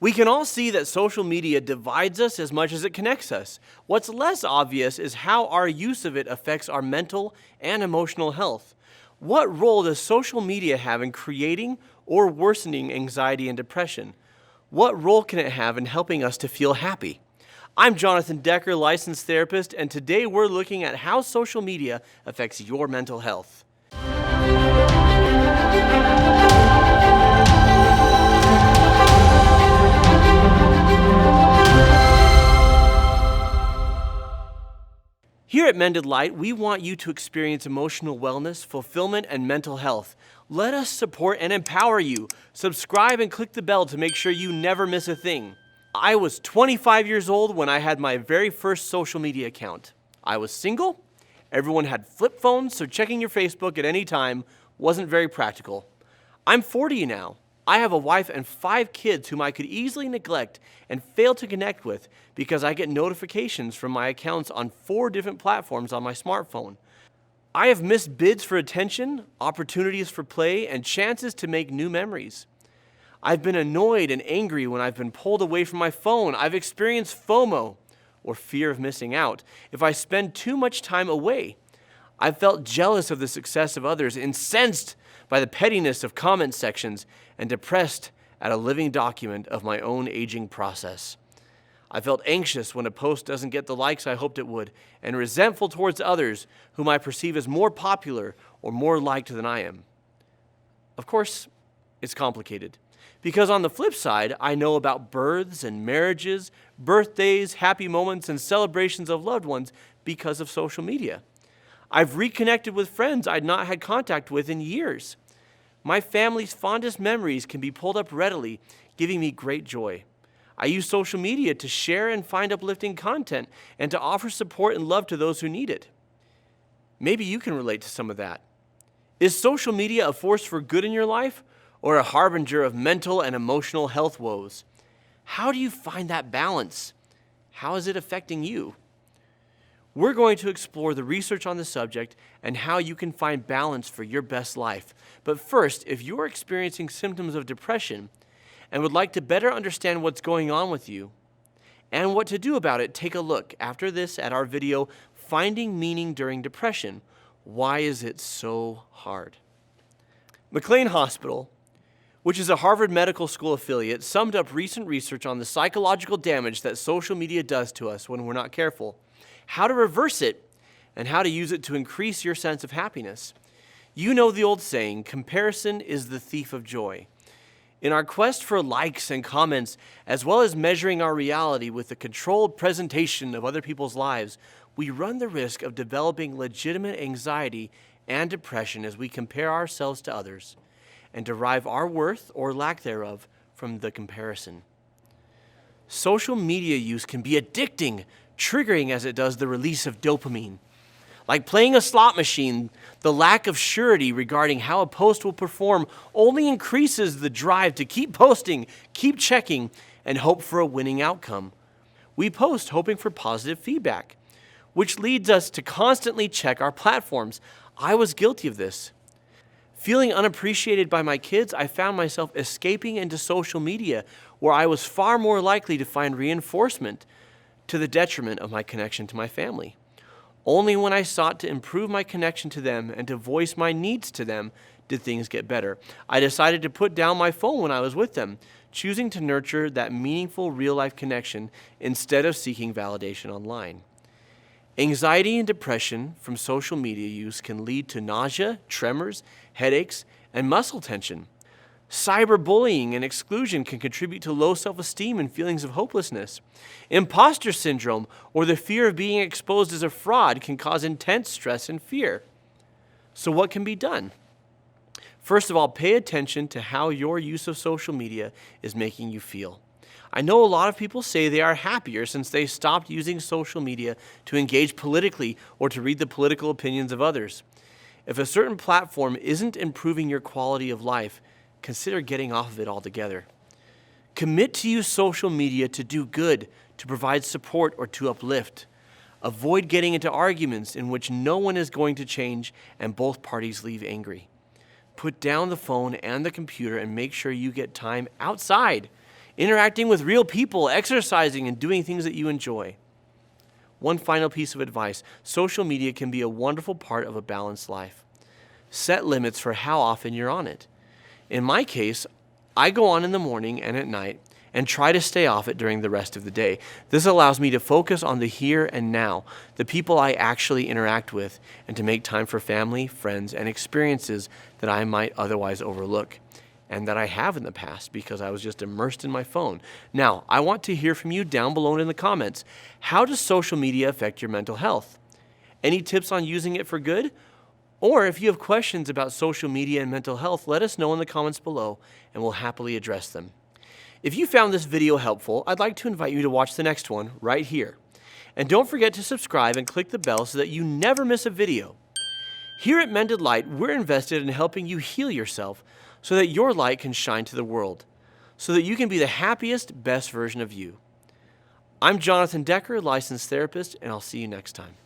We can all see that social media divides us as much as it connects us. What's less obvious is how our use of it affects our mental and emotional health. What role does social media have in creating or worsening anxiety and depression? What role can it have in helping us to feel happy? I'm Jonathan Decker, licensed therapist, and today we're looking at how social media affects your mental health. Here at Mended Light, we want you to experience emotional wellness, fulfillment, and mental health. Let us support and empower you. Subscribe and click the bell to make sure you never miss a thing. I was 25 years old when I had my very first social media account. I was single. Everyone had flip phones, so checking your Facebook at any time wasn't very practical. I'm 40 now. I have a wife and 5 kids whom I could easily neglect and fail to connect with because I get notifications from my accounts on 4 different platforms on my smartphone. I have missed bids for attention, opportunities for play, and chances to make new memories. I've been annoyed and angry when I've been pulled away from my phone. I've experienced FOMO, or fear of missing out, if I spend too much time away. I've felt jealous of the success of others, incensed by the pettiness of comment sections, and depressed at a living document of my own aging process. I felt anxious when a post doesn't get the likes I hoped it would, and resentful towards others whom I perceive as more popular or more liked than I am. Of course, it's complicated, because on the flip side, I know about births and marriages, birthdays, happy moments, and celebrations of loved ones because of social media. I've reconnected with friends I'd not had contact with in years. My family's fondest memories can be pulled up readily, giving me great joy. I use social media to share and find uplifting content and to offer support and love to those who need it. Maybe you can relate to some of that. Is social media a force for good in your life or a harbinger of mental and emotional health woes? How do you find that balance? How is it affecting you? We're going to explore the research on the subject and how you can find balance for your best life. But first, if you're experiencing symptoms of depression and would like to better understand what's going on with you and what to do about it, take a look after this at our video, Finding Meaning During Depression. Why is it so hard? McLean Hospital, which is a Harvard Medical School affiliate, summed up recent research on the psychological damage that social media does to us when we're not careful, how to reverse it, and how to use it to increase your sense of happiness. You know the old saying, comparison is the thief of joy. In our quest for likes and comments, as well as measuring our reality with the controlled presentation of other people's lives, we run the risk of developing legitimate anxiety and depression as we compare ourselves to others and derive our worth or lack thereof from the comparison. Social media use can be addicting, triggering as it does the release of dopamine. Like playing a slot machine, the lack of surety regarding how a post will perform only increases the drive to keep posting, keep checking, and hope for a winning outcome. We post hoping for positive feedback, which leads us to constantly check our platforms. I was guilty of this. Feeling unappreciated by my kids, I found myself escaping into social media, where I was far more likely to find reinforcement to the detriment of my connection to my family. Only when I sought to improve my connection to them and to voice my needs to them did things get better. I decided to put down my phone when I was with them, choosing to nurture that meaningful real-life connection instead of seeking validation online. Anxiety and depression from social media use can lead to nausea, tremors, headaches, and muscle tension. Cyberbullying and exclusion can contribute to low self-esteem and feelings of hopelessness. Imposter syndrome or the fear of being exposed as a fraud can cause intense stress and fear. So what can be done? First of all, pay attention to how your use of social media is making you feel. I know a lot of people say they are happier since they stopped using social media to engage politically or to read the political opinions of others. If a certain platform isn't improving your quality of life, consider getting off of it altogether. Commit to use social media to do good, to provide support, or to uplift. Avoid getting into arguments in which no one is going to change and both parties leave angry. Put down the phone and the computer and make sure you get time outside interacting with real people, exercising, and doing things that you enjoy. One final piece of advice: social media can be a wonderful part of a balanced life. Set limits for how often you're on it. In my case, I go on in the morning and at night and try to stay off it during the rest of the day. This allows me to focus on the here and now, the people I actually interact with, and to make time for family, friends, and experiences that I might otherwise overlook, and that I have in the past because I was just immersed in my phone. Now, I want to hear from you down below in the comments. How does social media affect your mental health? Any tips on using it for good? Or if you have questions about social media and mental health, let us know in the comments below, and we'll happily address them. If you found this video helpful, I'd like to invite you to watch the next one right here. And don't forget to subscribe and click the bell so that you never miss a video. Here at Mended Light, we're invested in helping you heal yourself so that your light can shine to the world, so that you can be the happiest, best version of you. I'm Jonathan Decker, licensed therapist, and I'll see you next time.